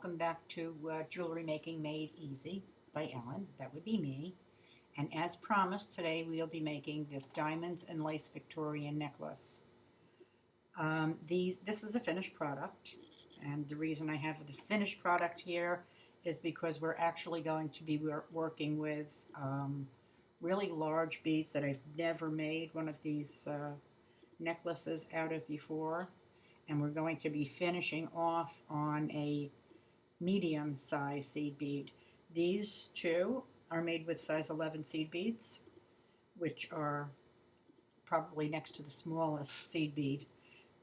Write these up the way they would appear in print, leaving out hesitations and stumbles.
Welcome back to Jewelry Making Made Easy by Ellen. That would be me. And as promised, today we'll be making this diamonds and lace Victorian necklace. This is a finished product, and the reason I have the finished product here is because we're actually going to be working with really large beads that I've never made one of these necklaces out of before. And we're going to be finishing off on a medium size seed bead. These two are made with size 11 seed beads, which are probably next to the smallest seed bead.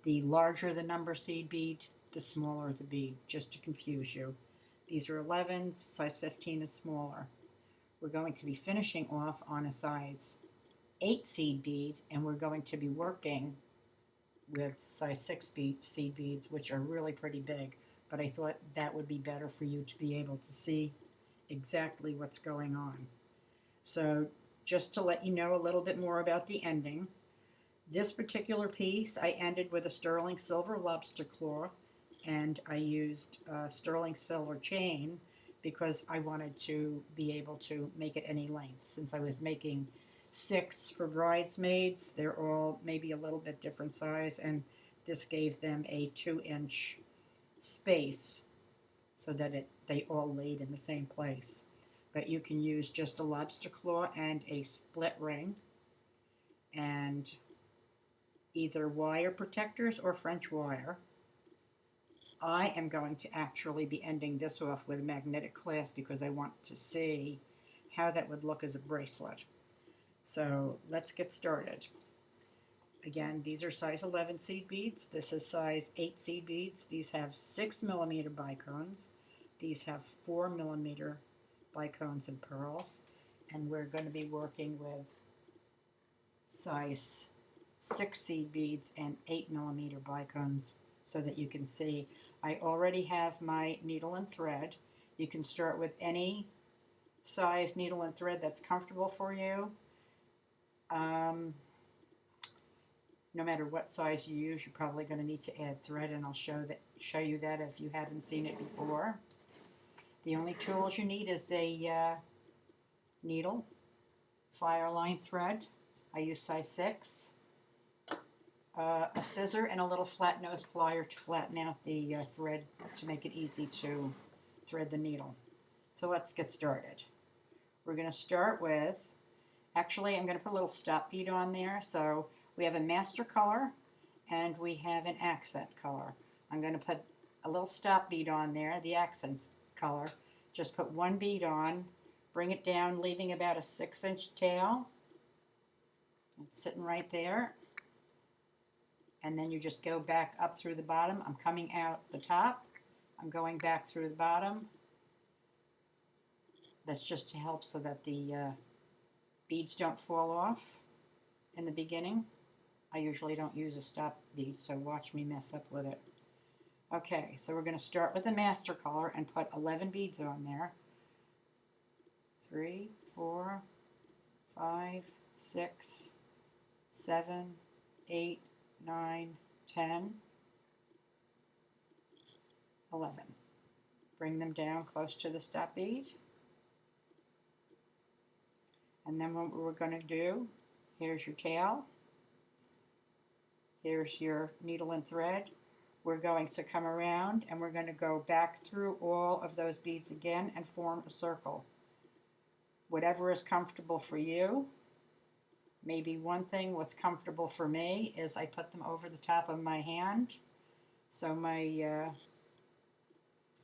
The larger the number seed bead, the smaller the bead, just to confuse you. These are 11s, size 15 is smaller. We're going to be finishing off on a size 8 seed bead, and we're going to be working with size 6 seed beads, which are really pretty big, but I thought that would be better for you to be able to see exactly what's going on. So just to let you know a little bit more about the ending, this particular piece I ended with a sterling silver lobster claw, and I used a sterling silver chain because I wanted to be able to make it any length. Since I was making 6 for bridesmaids, they're all maybe a little bit different size, and this gave them a 2-inch space so that they all laid in the same place. But you can use just a lobster claw and a split ring, and either wire protectors or French wire. I am going to actually be ending this off with a magnetic clasp because I want to see how that would look as a bracelet. So let's get started. Again, these are size 11 seed beads. This is size 8 seed beads. These have 6mm bicones. These have 4mm bicones and pearls. And we're going to be working with size 6 seed beads and 8mm bicones so that you can see. I already have my needle and thread. You can start with any size needle and thread that's comfortable for you. No matter what size you use, you're probably going to need to add thread, and I'll show you that if you haven't seen it before. The only tools you need is a needle, fire line thread. I use size 6, a scissor, and a little flat nose plier to flatten out the thread to make it easy to thread the needle. So let's get started. We're going to start with, actually I'm going to put a little stop bead on there. So we have a master color and we have an accent color. I'm going to put a little stop bead on there, the accents color. Just put one bead on, bring it down, leaving about a 6-inch tail. It's sitting right there. And then you just go back up through the bottom. I'm coming out the top. I'm going back through the bottom. That's just to help so that the beads don't fall off in the beginning. I usually don't use a stop bead, so watch me mess up with it. Okay, so we're going to start with the master color and put 11 beads on there. 3, 4, 5, 6, 7, 8, 9, 10, 11. Bring them down close to the stop bead. And then what we're going to do, here's your tail. Here's your needle and thread. We're going to come around and we're going to go back through all of those beads again and form a circle. Whatever is comfortable for you. Maybe one thing what's comfortable for me is I put them over the top of my hand. So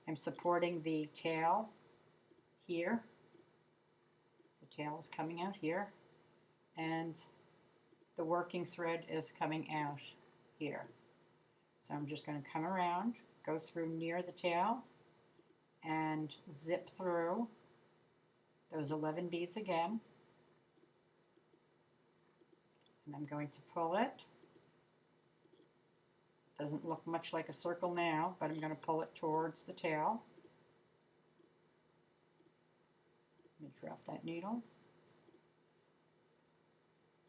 I'm supporting the tail here. The tail is coming out here. And the working thread is coming out here. So I'm just going to come around, go through near the tail, and zip through those 11 beads again. And I'm going to pull it. Doesn't look much like a circle now, but I'm going to pull it towards the tail. Let me drop that needle.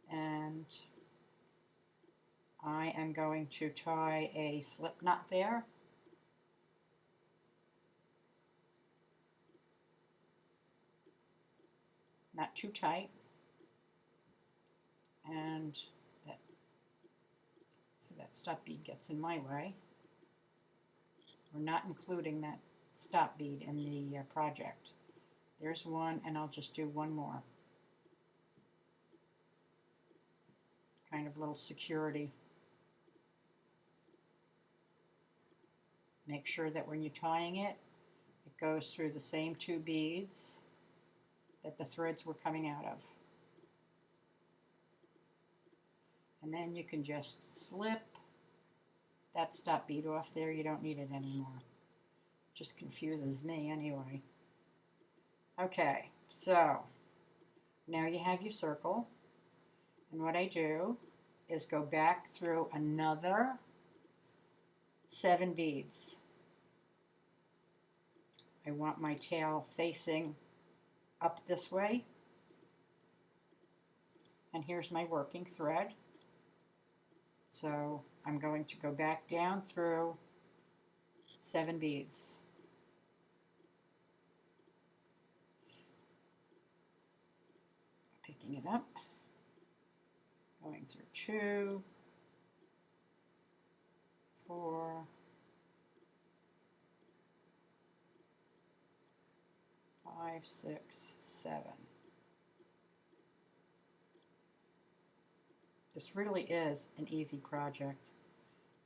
And I am going to tie a slip knot there. not too tight, and that, so that stop bead gets in my way. We're not including that stop bead in the project. There's one, and I'll just do one more. Kind of little security. Make sure that when you're tying it, it goes through the same two beads that the threads were coming out of. And then you can just slip that stop bead off there. You don't need it anymore. Just confuses me anyway. Okay, so now you have your circle, and what I do is go back through another 7 beads. I want my tail facing up this way, and here's my working thread. So I'm going to go back down through 7 beads. Picking it up, going through 2, 4, 5, 6, 7. This really is an easy project,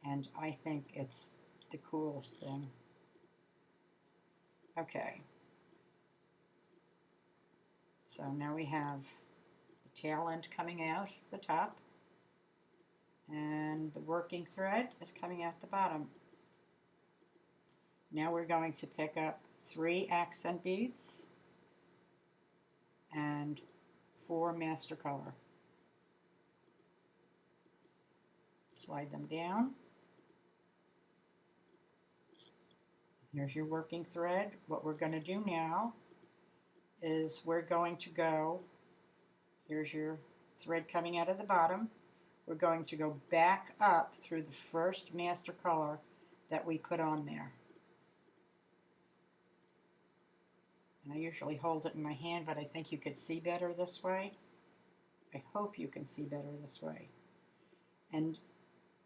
and I think it's the coolest thing. Okay, so now we have the tail end coming out the top, and the working thread is coming out the bottom. Now we're going to pick up 3 accent beads and 4 master color. Slide them down. Here's your working thread. What we're going to do now is we're going to go, here's your thread coming out of the bottom. We're going to go back up through the first master color that we put on there. And I usually hold it in my hand, but I think you could see better this way. I hope you can see better this way. And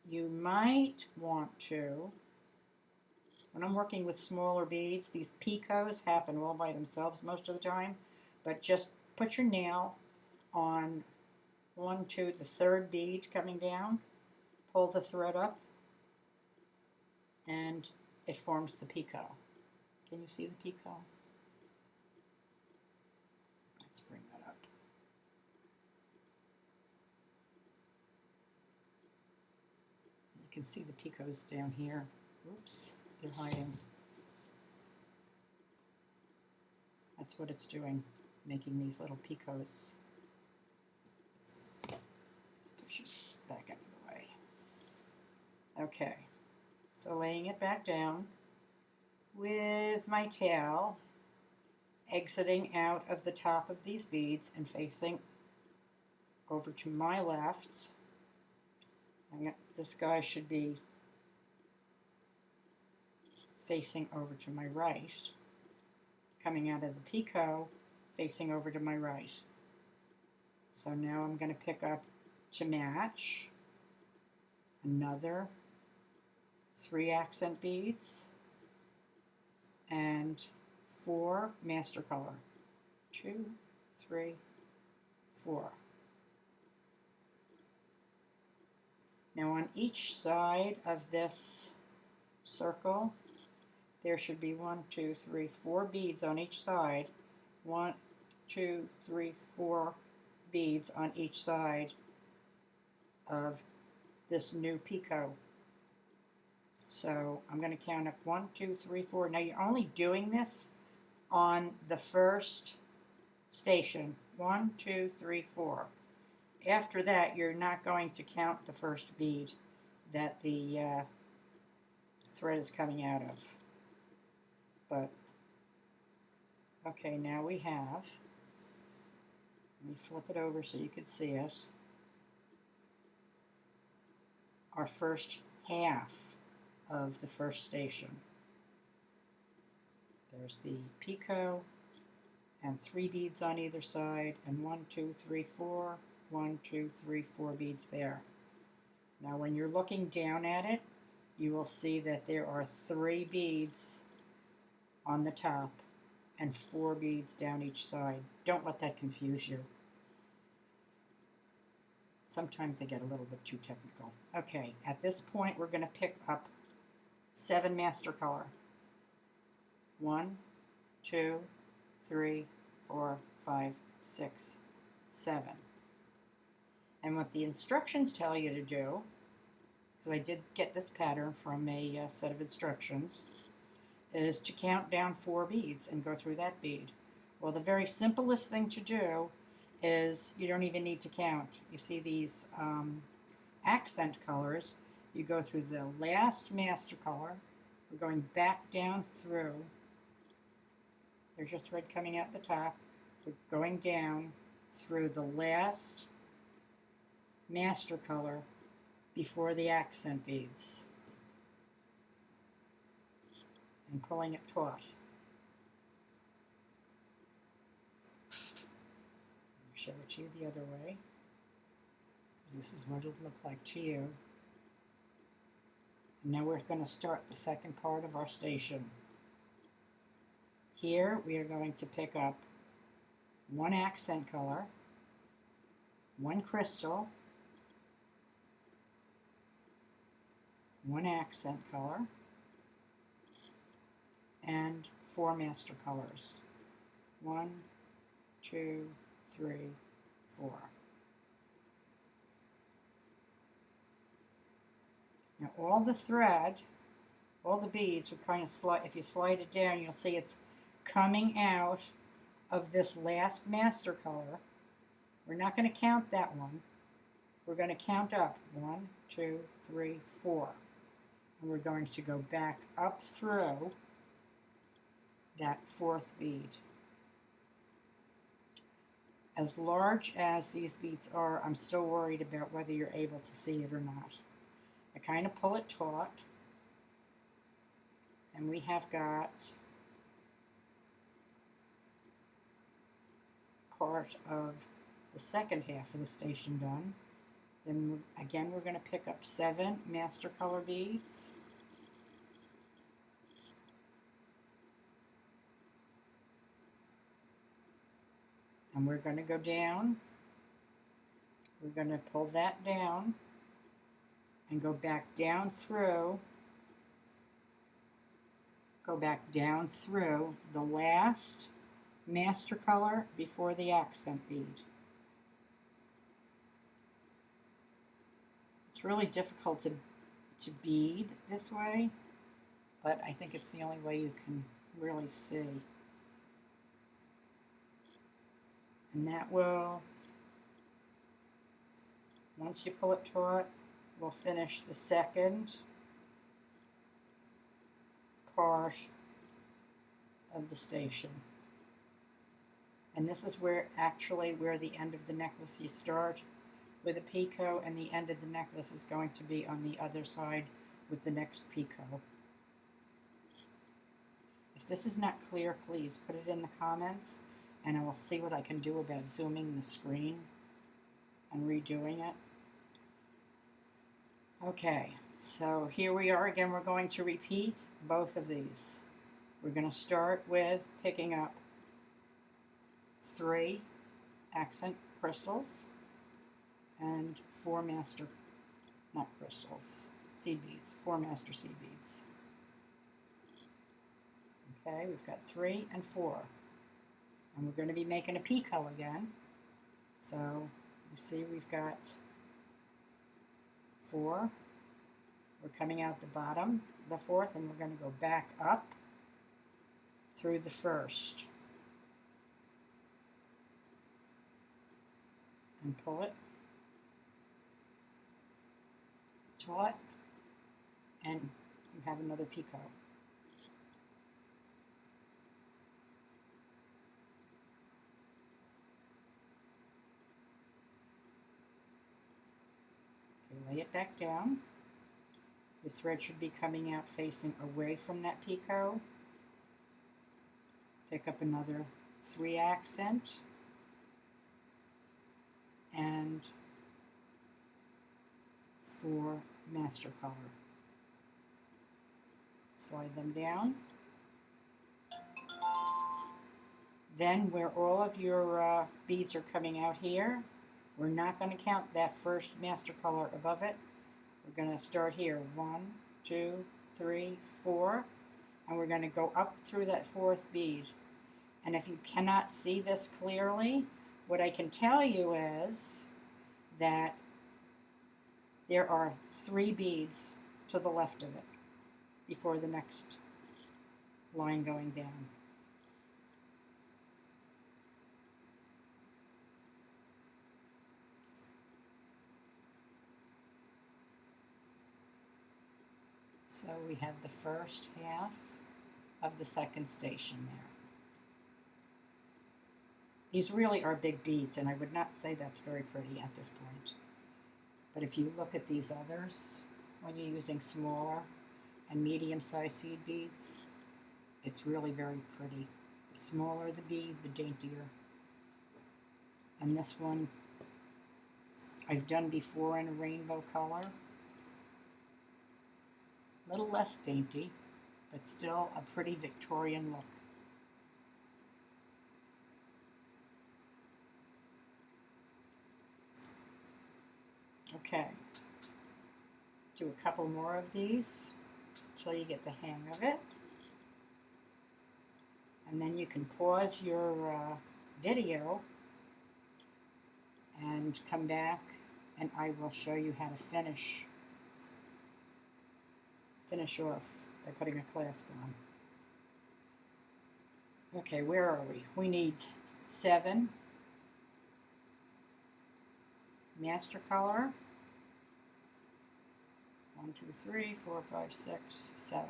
you might want to, when I'm working with smaller beads, these picots happen all by themselves most of the time, but just put your nail on 1, 2, the 3rd bead coming down, pull the thread up, and it forms the picot. Can you see the picot? Let's bring that up. You can see the picots down here. Oops, they're hiding. That's what it's doing, making these little picots. Let's push it back out of the way. Okay, so laying it back down with my tail exiting out of the top of these beads and facing over to my left. This guy should be facing over to my right, coming out of the picot, facing over to my right. So now I'm going to pick up, to match, another 3 accent beads and 4 master color. 2, 3, 4. Now on each side of this circle, there should be 1, 2, 3, 4 beads on each side. 1, 2, 3, 4 beads on each side of this new picot. So I'm going to count up 1, 2, 3, 4. Now you're only doing this on the first station. 1, 2, 3, 4. After that, you're not going to count the first bead that the thread is coming out of. But, okay, now we have, let me flip it over so you can see it, our first half of the first station. There's the picot and 3 beads on either side, and 1, 2, 3, 4, 1, 2, 3, 4 beads there. Now when you're looking down at it, you will see that there are 3 beads on the top and 4 beads down each side. Don't let that confuse you. Sometimes they get a little bit too technical. Okay, at this point we're going to pick up 7 master color. 1, 2, 3, 4, 5, 6, 7. And what the instructions tell you to do, because I did get this pattern from a set of instructions, is to count down 4 beads and go through that bead. Well, the very simplest thing to do is you don't even need to count. You see these accent colors, you go through the last master color, we're going back down through, there's your thread coming out the top, we're going down through the last master color before the accent beads and pulling it taut. I'll show it to you the other way. This is what it'll look like to you. And now we're going to start the second part of our station. Here we are going to pick up 1 accent color, 1 crystal, 1 accent color, and 4 master colors. 1, 2, 3, 4. Now all the thread, all the beads would kind of slide, if you slide it down, you'll see it's coming out of this last master color. We're not going to count that one. We're going to count up 1, 2, 3, 4. And we're going to go back up through that 4th bead. As large as these beads are, I'm still worried about whether you're able to see it or not. I kind of pull it taut, and we have got part of the second half of the station done. Then again we're going to pick up 7 master color beads. And we're going to go down. We're going to pull that down and go back down through the last master color before the accent bead. It's really difficult to bead this way, but I think it's the only way you can really see. And that will, once you pull it taut, we'll finish the second part of the station. And this is where the end of the necklace you start with a picot, and the end of the necklace is going to be on the other side with the next picot. If this is not clear, please put it in the comments, and I will see what I can do about zooming the screen and redoing it. Okay, so here we are again. We're going to repeat both of these. We're going to start with picking up 3 accent crystals and 4 master, not crystals, seed beads, 4 master seed beads. Okay, we've got 3 and 4. And we're going to be making a picot again. So you see we've got 4. We're coming out the bottom, the 4th, and we're going to go back up through the 1st. And pull it taut, and you have another picot. Okay, lay it back down. The thread should be coming out facing away from that picot. Pick up another 3 accent, and 4 master color. Slide them down. Then where all of your beads are coming out here, we're not going to count that first master color above it. We're going to start here, 1, 2, 3, 4, and we're going to go up through that 4th bead. And if you cannot see this clearly, what I can tell you is that there are 3 beads to the left of it before the next line going down. So we have the first half of the second station there. These really are big beads, and I would not say that's very pretty at this point. But if you look at these others, when you're using smaller and medium-sized seed beads, it's really very pretty. The smaller the bead, the daintier. And this one I've done before in a rainbow color. A little less dainty, but still a pretty Victorian look. Okay, do a couple more of these until you get the hang of it. And then you can pause your video and come back and I will show you how to finish off by putting a clasp on. Okay, where are we? We need 7 master color. 1, 2, 3, 4, 5, 6, 7.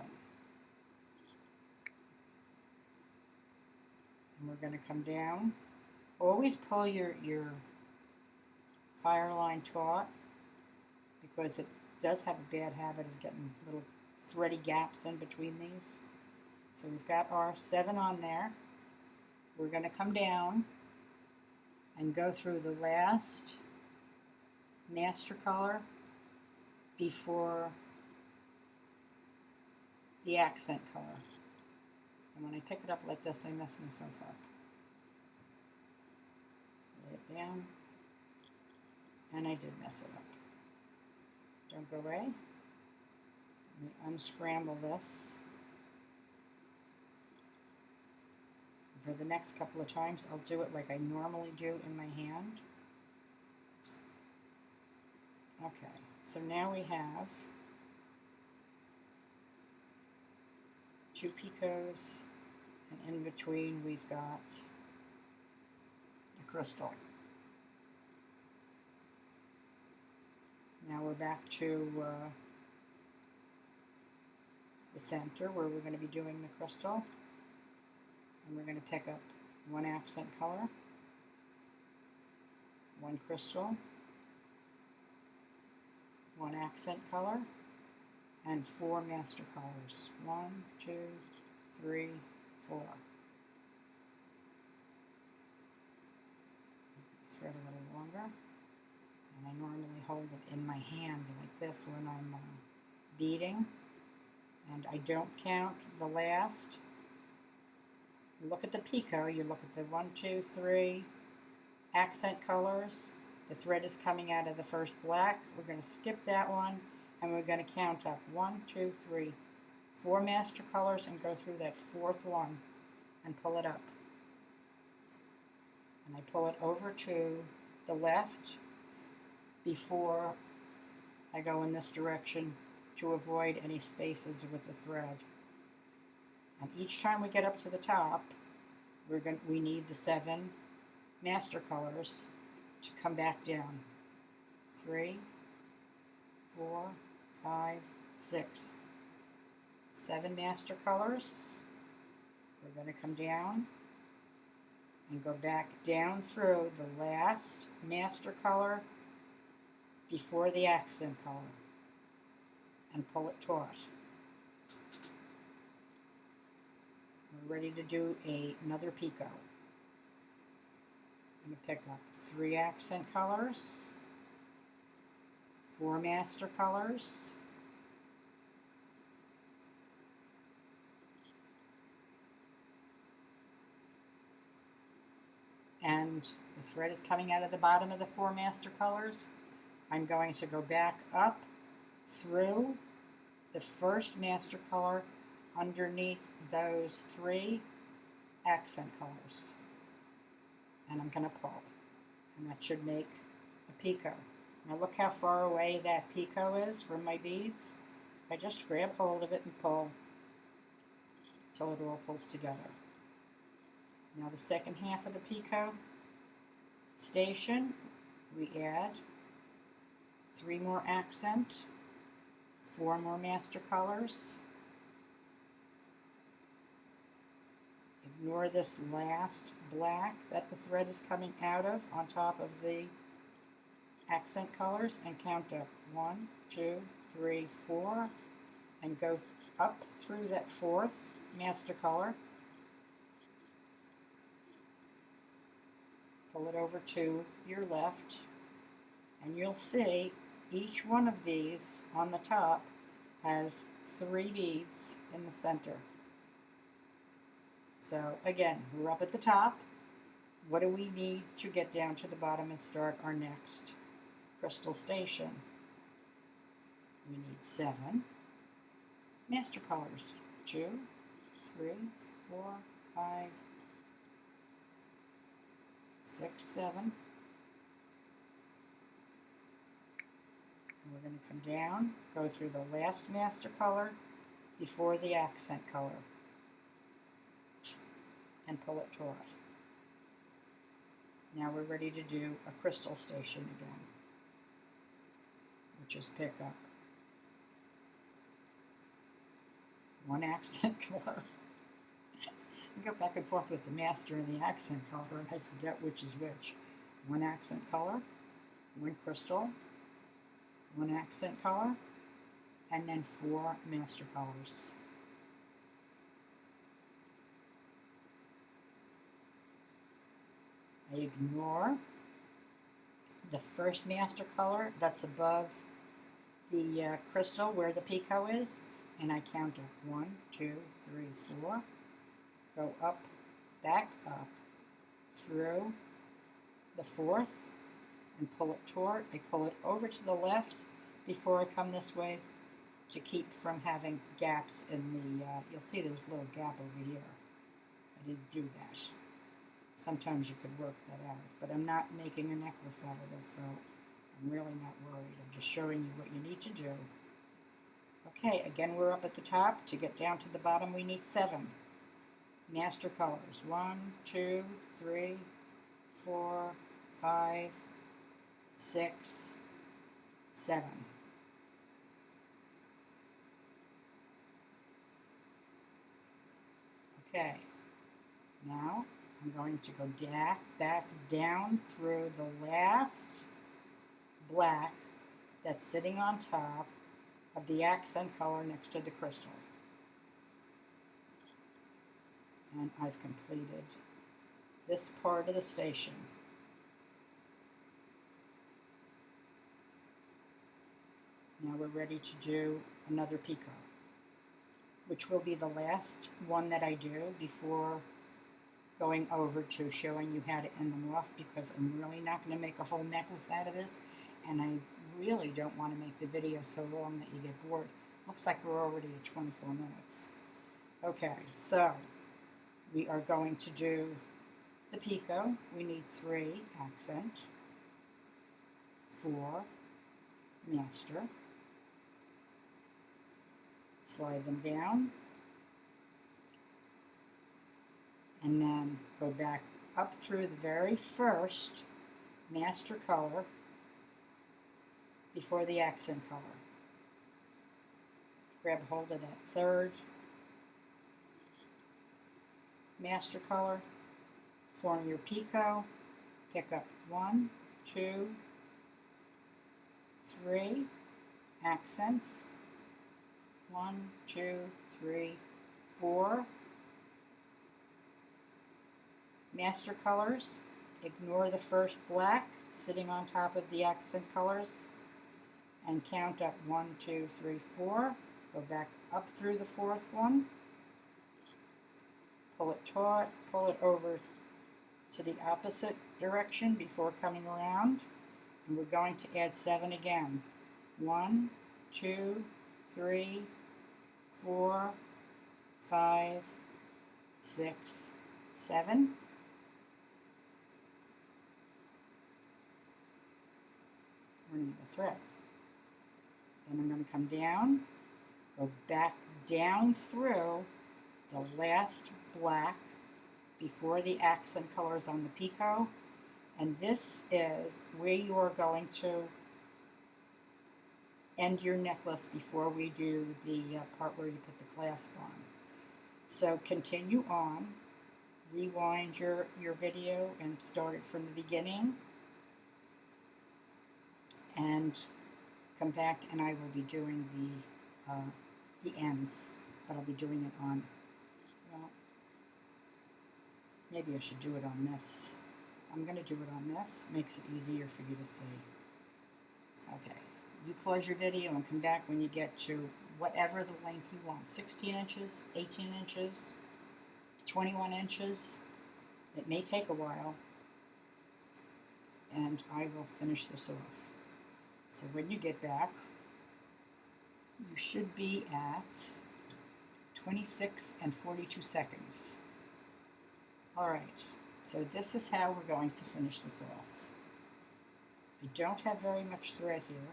And we're going to come down. Always pull your fire line taut because it does have a bad habit of getting little thready gaps in between these. So we've got our 7 on there. We're going to come down and go through the last master color before the accent color. And when I pick it up like this, I mess myself up. Lay it down. And I did mess it up. Don't go away. Let me unscramble this. For the next couple of times, I'll do it like I normally do in my hand. Okay, so now we have 2 picots, and in between we've got the crystal. Now we're back to the center where we're going to be doing the crystal. And we're going to pick up 1 accent color, 1 crystal, 1 accent color, and 4 master colors. 1, 2, 3, 4. Make my thread a little longer. And I normally hold it in my hand like this when I'm beading. And I don't count the last. You look at the picot, you look at the 1, 2, 3 accent colors. The thread is coming out of the first black. We're going to skip that one and we're going to count up 1, 2, 3, 4 master colors and go through that 4th one and pull it up. And I pull it over to the left before I go in this direction to avoid any spaces with the thread. And each time we get up to the top, we need the 7 master colors to come back down. 3, 4, 5, 6, 7 master colors. We're going to come down and go back down through the last master color before the accent color and pull it taut. We're ready to do another picot. I'm going to pick up 3 accent colors, 4 master colors, and the thread is coming out of the bottom of the 4 master colors. I'm going to go back up through the first master color underneath those 3 accent colors, and I'm going to pull, and that should make a picot. Now look how far away that picot is from my beads. I just grab hold of it and pull until it all pulls together. Now the second half of the picot station, we add 3 more accent, 4 more master colors. Ignore this last black that the thread is coming out of on top of the accent colors, and count up 1, 2, 3, 4, and go up through that 4th master color. Pull it over to your left, and you'll see each one of these on the top has 3 beads in the center. So again, we're up at the top. What do we need to get down to the bottom and start our next crystal station? We need 7 master colors. 2, 3, 4, 5, 6, 7. And we're going to come down, go through the last master color before the accent color, and pull it taut. Now we're ready to do a crystal station again, which is pick up 1 accent color. I go back and forth with the master and the accent color, and I forget which is which. 1 accent color, 1 crystal, 1 accent color, and then 4 master colors. I ignore the first master color that's above the crystal where the picot is, and I count up 1, 2, 3, 4. Go up, back up through the 4th and pull it taut. I pull it over to the left before I come this way to keep from having gaps in the, you'll see there's a little gap over here. I didn't do that. Sometimes you could work that out, but I'm not making a necklace out of this, so I'm really not worried. I'm just showing you what you need to do. Okay, again, we're up at the top. To get down to the bottom, we need 7 master colors. 1, 2, 3, 4, 5, 6, 7. Okay, now I'm going to go back down through the last black that's sitting on top of the accent color next to the crystal. And I've completed this part of the station. Now we're ready to do another picot, which will be the last one that I do before going over to showing you how to end them off, because I'm really not going to make a whole necklace out of this, and I really don't want to make the video so long that you get bored. Looks like we're already at 24 minutes. Okay, so we are going to do the picot. We need 3 accent, 4 master, slide them down, and then go back up through the very first master color before the accent color. Grab hold of that 3rd master color, form your picot, pick up 1, 2, 3 accents, 1, 2, 3, 4 master colors, ignore the first black sitting on top of the accent colors and count up 1, 2, 3, 4. Go back up through the fourth one, pull it taut, pull it over to the opposite direction before coming around, and we're going to add 7 again. 1, 2, 3, 4, 5, 6, 7. We're going to get a thread. Then I'm going to come down, go back down through the last black before the accent colors on the picot, and this is where you are going to end your necklace before we do the part where you put the clasp on. So continue on, rewind your video and start it from the beginning, and come back and I will be doing the ends, but I'll be doing it on, well, maybe I should do it on this. I'm going to do it on this. Makes it easier for you to see. Okay, you pause your video and come back when you get to whatever the length you want. 16 inches, 18 inches, 21 inches. It may take a while, and I will finish this off. So when you get back, you should be at 26 and 42 seconds. All right, so this is how we're going to finish this off. I don't have very much thread here,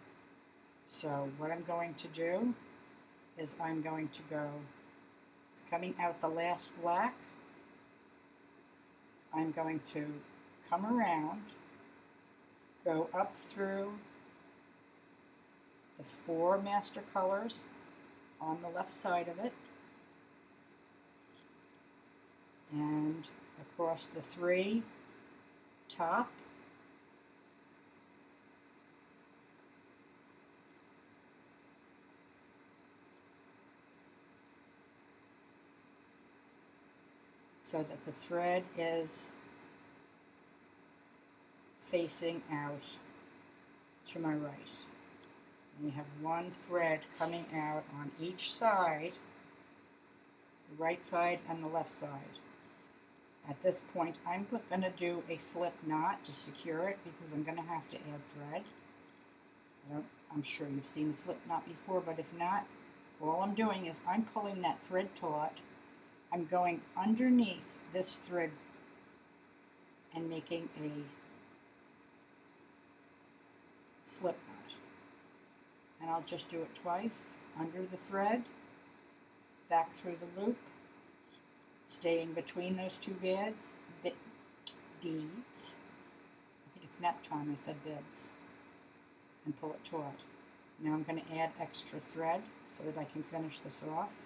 so what I'm going to do is I'm going to go, it's coming out the last black, I'm going to come around, go up through the 4 master colors on the left side of it, and across the 3 top, so that the thread is facing out to my right. And you have 1 thread coming out on each side, the right side and the left side. At this point, I'm going to do a slip knot to secure it because I'm going to have to add thread. I'm sure you've seen a slip knot before, but if not, all I'm doing is I'm pulling that thread taut. I'm going underneath this thread and making a slip knot. And I'll just do it twice, under the thread, back through the loop, staying between those 2 beads, beads. I think it's nap time, I said beads, and pull it taut. Now I'm going to add extra thread so that I can finish this off.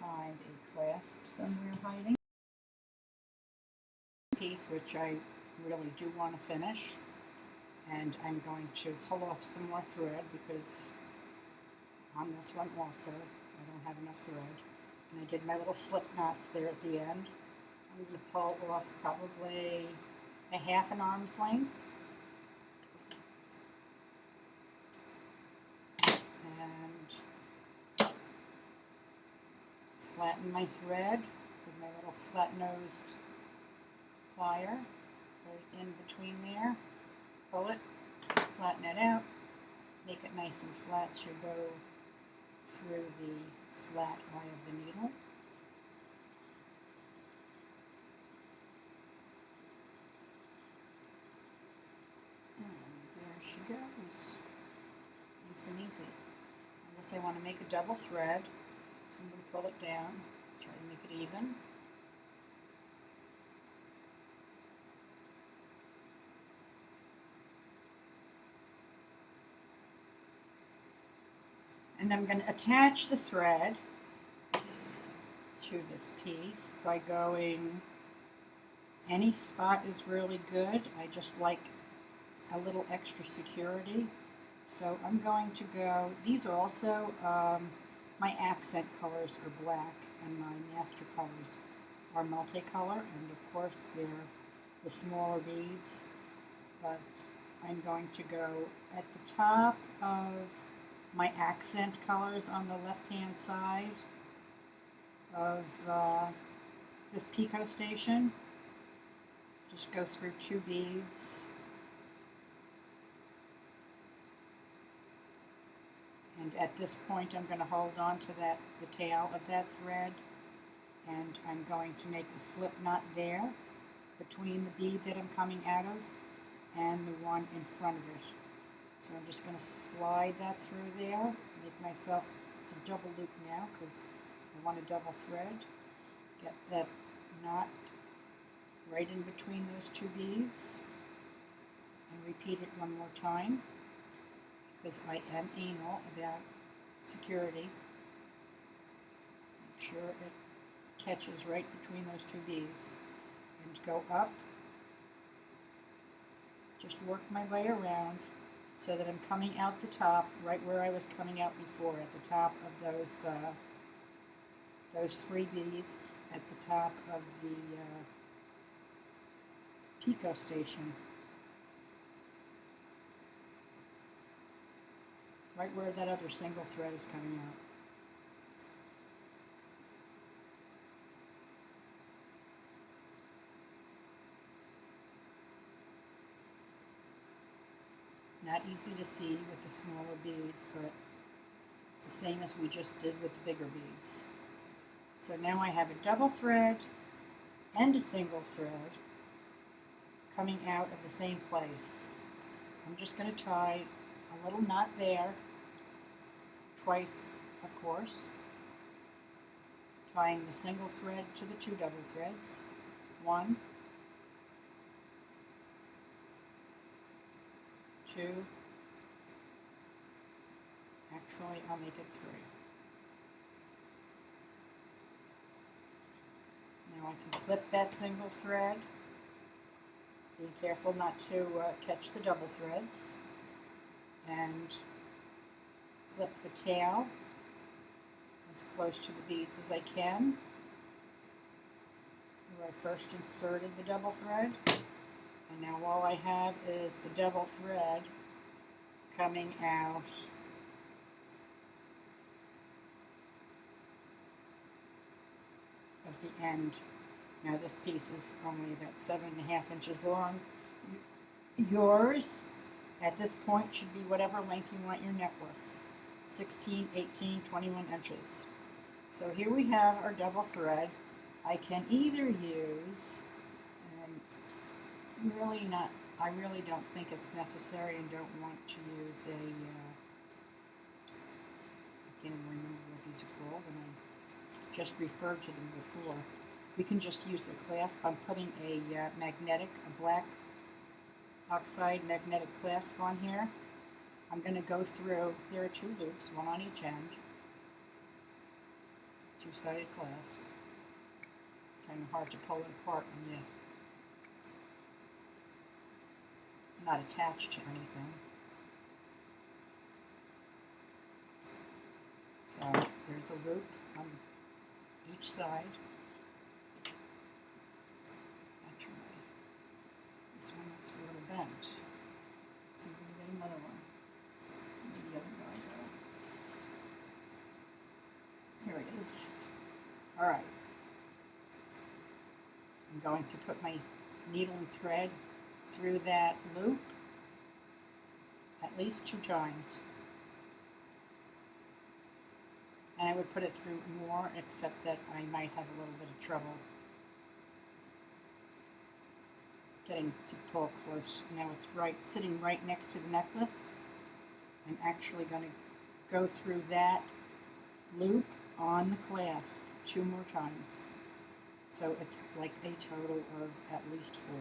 Find a clasp somewhere hiding piece, which I really do want to finish, and I'm going to pull off some more thread because on this one also I don't have enough thread, and I did my little slip knots there at the end. I'm going to pull off probably a 1/2 arm's length, and flatten my thread with my little flat-nosed plier right in between there. Pull it, flatten it out, make it nice and flat to go through the flat eye of the needle. And there she goes. Nice and easy. I guess I want to make a double thread, so I'm going to pull it down, try to make it even. And I'm going to attach the thread to this piece by going, any spot is really good. I just like a little extra security. So I'm going to go, these are also, my accent colors are black and my master colors are multicolor, and of course they're the smaller beads, but I'm going to go at the top of my accent colors on the left-hand side of this picot station. Just go through 2 beads, and at this point I'm going to hold on to the tail of that thread, and I'm going to make a slip knot there between the bead that I'm coming out of and the one in front of it. So I'm just going to slide that through there, make myself, it's a double loop now because I want a double thread. Get that knot right in between those 2 beads and repeat it one more time because I am anal about security. Make sure it catches right between those 2 beads and go up. Just work my way around so that I'm coming out the top right where I was coming out before, at the top of those 3 beads at the top of the picot station, right where that other single thread is coming out. Not easy to see with the smaller beads, but it's the same as we just did with the bigger beads. So now I have a double thread and a single thread coming out of the same place. I'm just going to tie a little knot there, twice of course, tying the single thread to the 2 double threads. 1, 2, actually I'll make it 3. Now I can clip that single thread, being careful not to catch the double threads, and clip the tail as close to the beads as I can, where I first inserted the double thread. And now all I have is the double thread coming out of the end. Now this piece is only about 7.5 inches long. Yours at this point should be whatever length you want your necklace. 16, 18, 21 inches. So here we have our double thread. I can either use, I really don't think it's necessary and don't want to use I can't even remember what these are called, and I just referred to them before. We can just use the clasp. I'm putting a black oxide magnetic clasp on here. I'm going to go through, there are 2 loops, one on each end, 2-sided clasp. Kind of hard to pull it apart when you're not attached to anything. So there's a loop on each side. Actually, this one looks a little bent. So I'm going to get another one. Where did the other guy go? Here it is. Alright. I'm going to put my needle and thread through that loop at least 2 times. And I would put it through more, except that I might have a little bit of trouble getting to pull close. Now it's sitting right next to the necklace. I'm actually going to go through that loop on the clasp 2 more times. So it's like a total of at least 4.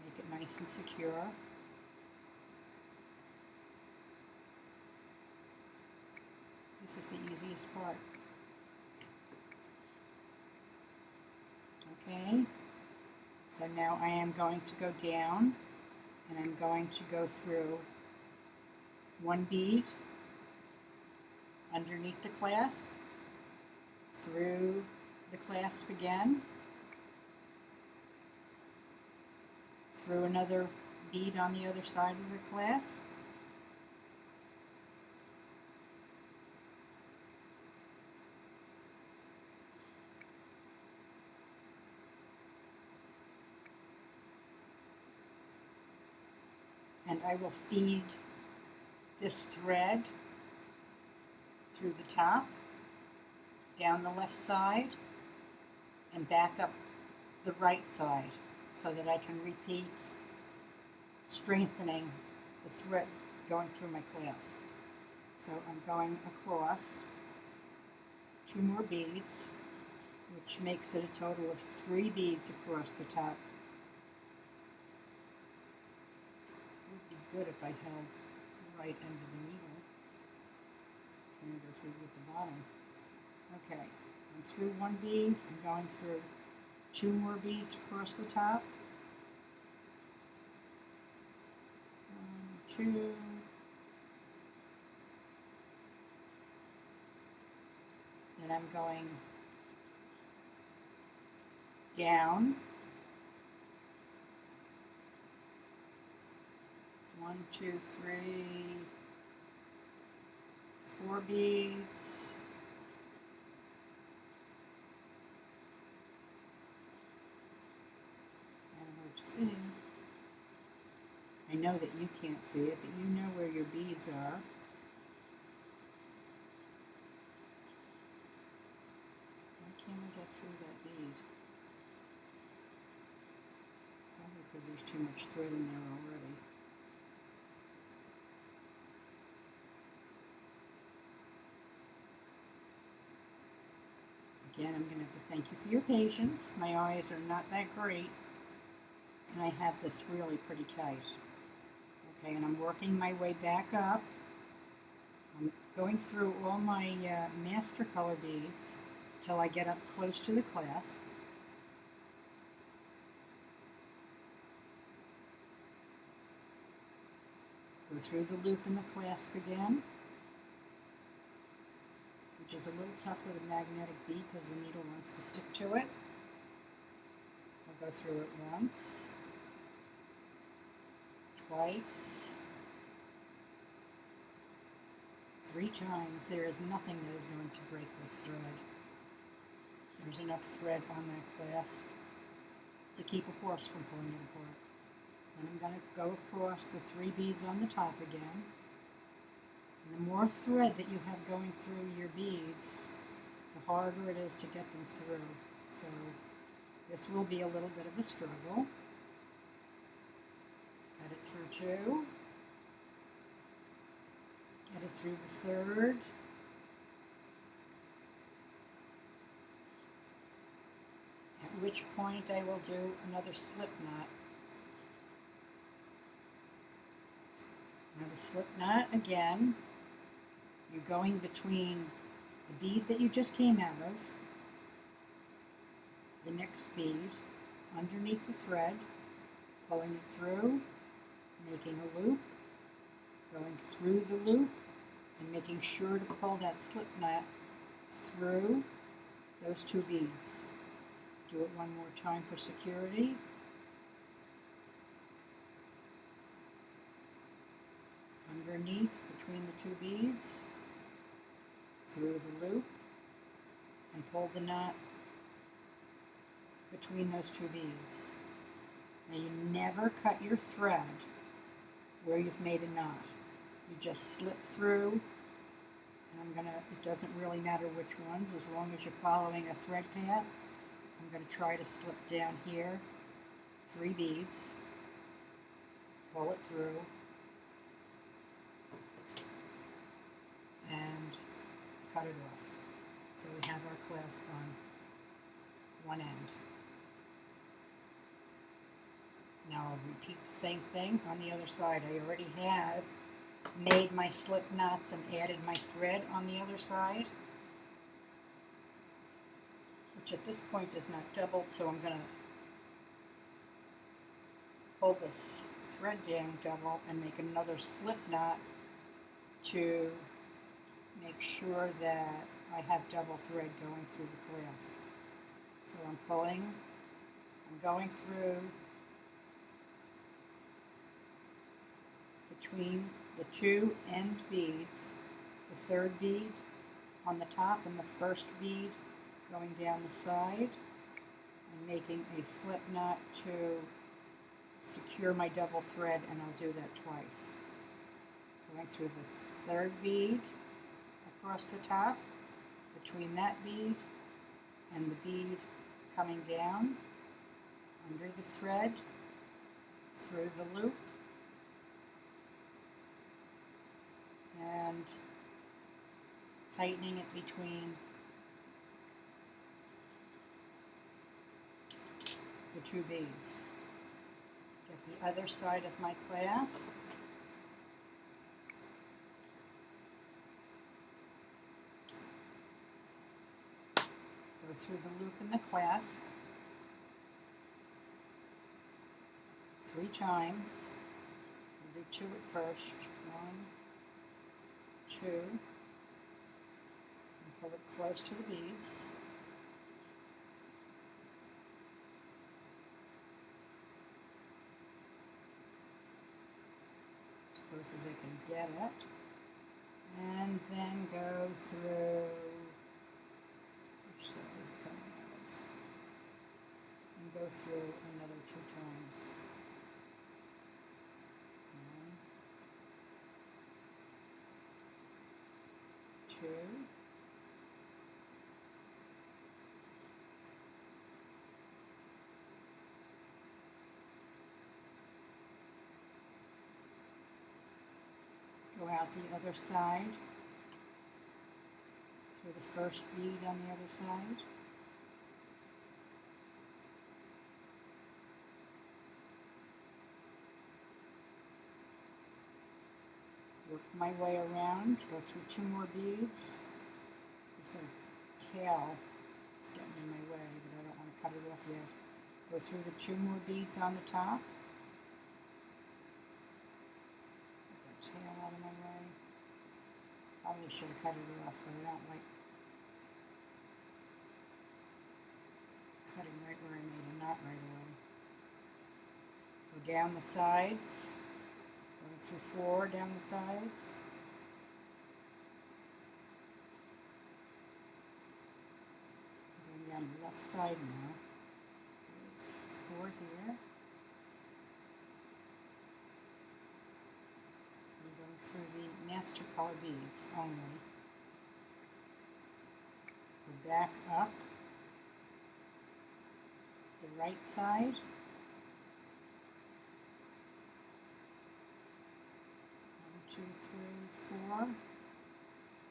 Make it nice and secure. This is the easiest part. Okay, so now I am going to go down and I'm going to go through 1 bead underneath the clasp, through the clasp again, through another bead on the other side of the clasp. And I will feed this thread through the top, down the left side, and back up the right side so that I can repeat strengthening the thread going through my clasp. So I'm going across 2 more beads, which makes it a total of 3 beads across the top. It would be good if I held the right end of the needle. I'm trying to go through with the bottom. Okay, I'm through 1 bead. I'm going through 2 more beads across the top. 1, 2. Then I'm going down. 1, 2, 3, 4 beads. I don't know what to see. I know that you can't see it, but you know where your beads are. Why can't I get through that bead? Probably because there's too much thread in there already. Again, I'm going to have to thank you for your patience. My eyes are not that great, and I have this really pretty tight. Okay, and I'm working my way back up. I'm going through all my master color beads till I get up close to the clasp. Go through the loop in the clasp again, which is a little tough with a magnetic bead because the needle wants to stick to it. I'll go through it once, twice, 3 times. There is nothing that is going to break this thread. There's enough thread on that clasp to keep a horse from pulling it apart. Then I'm going to go across the 3 beads on the top again. And the more thread that you have going through your beads, the harder it is to get them through. So this will be a little bit of a struggle. Get it through 2. Get it through the 3rd. At which point I will do another slip knot. Now the slip knot again, you're going between the bead that you just came out of, the next bead, underneath the thread, pulling it through, making a loop, going through the loop, and making sure to pull that slip knot through those 2 beads. Do it one more time for security. Underneath, between the 2 beads, through the loop, and pull the knot between those 2 beads. Now you never cut your thread where you've made a knot. You just slip through, and it doesn't really matter which ones, as long as you're following a thread path. I'm going to try to slip down here, 3 beads, pull it through, and cut it off. So we have our clasp on one end. Now I'll repeat the same thing on the other side. I already have made my slip knots and added my thread on the other side, which at this point is not doubled, so I'm going to pull this thread down double and make another slip knot to make sure that I have double thread going through the clasp. So I'm going through between the two end beads, the third bead on the top and the first bead going down the side, and making a slip knot to secure my double thread, and I'll do that twice. Going through the third bead across the top, between that bead and the bead coming down, under the thread, through the loop, and tightening it between the two beads. Get the other side of my clasp. Go through the loop in the clasp 3 times. We'll do 2 at first. 1, 2, and pull it close to the beads. As close as I can get it. And then go through, which side is it coming out of? And go through another 2 times. 1, 2. Go out the other side through the first bead on the other side. Work my way around, go through 2 more beads. This little tail is getting in my way, but I don't want to cut it off yet. Go through the 2 more beads on the top. Get that tail out of my way. Probably should have cut it off, but I don't like cutting right where I made a knot right away. Go down the sides. Going through 4 down the sides. Going down the left side now. There's 4 here. And going through the master color beads only. Go back up the right side. 2, 3, 4,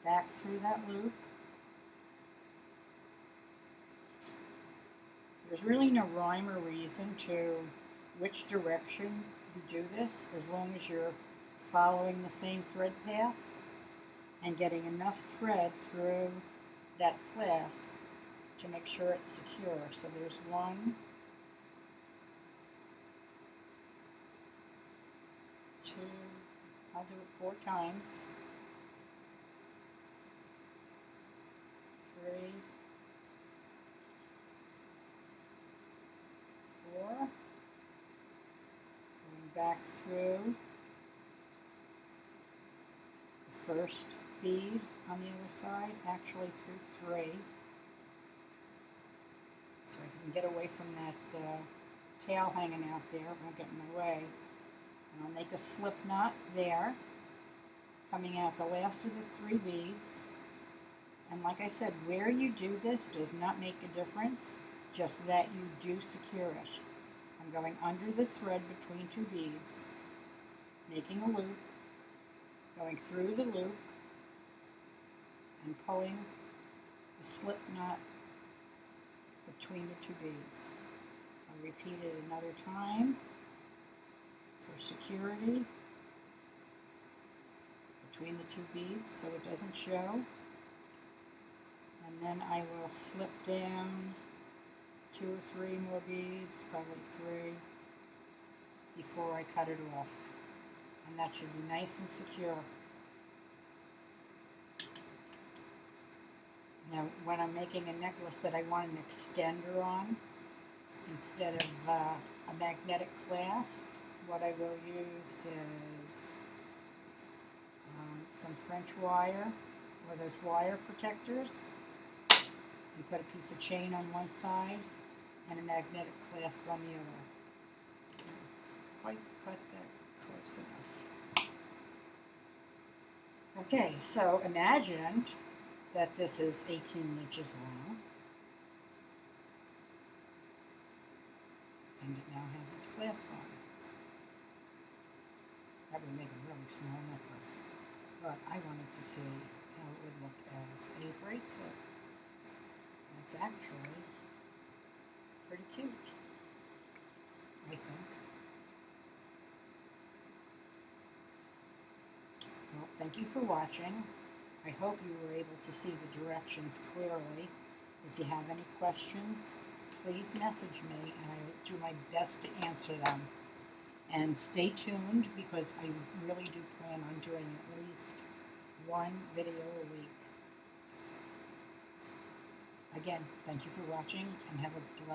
back through that loop. There's really no rhyme or reason to which direction you do this, as long as you're following the same thread path and getting enough thread through that clasp to make sure it's secure. So there's 1, 2, I'll do it 4 times. 3, 4. Going back through the first bead on the other side, actually through 3. So I can get away from that tail hanging out there. It won't get in my way. And I'll make a slip knot there, coming out the last of the 3 beads. And like I said, where you do this does not make a difference, just that you do secure it. I'm going under the thread between 2 beads, making a loop, going through the loop, and pulling a slip knot between the 2 beads. I'll repeat it another time for security between the 2 beads so it doesn't show. And then I will slip down 2 or 3 more beads, probably 3, before I cut it off. And that should be nice and secure. Now, when I'm making a necklace that I want an extender on, instead of a magnetic clasp, what I will use is some French wire, or those wire protectors. You put a piece of chain on one side and a magnetic clasp on the other. Quite cut that close enough. Okay, so imagine that this is 18 inches long, and it now has its clasp on. That would make a really small necklace, but I wanted to see how it would look as a bracelet. It's actually pretty cute, I think. Well, thank you for watching. I hope you were able to see the directions clearly. If you have any questions, please message me, and I will do my best to answer them. And stay tuned, because I really do plan on doing at least one video a week. Again, thank you for watching, and have a blessed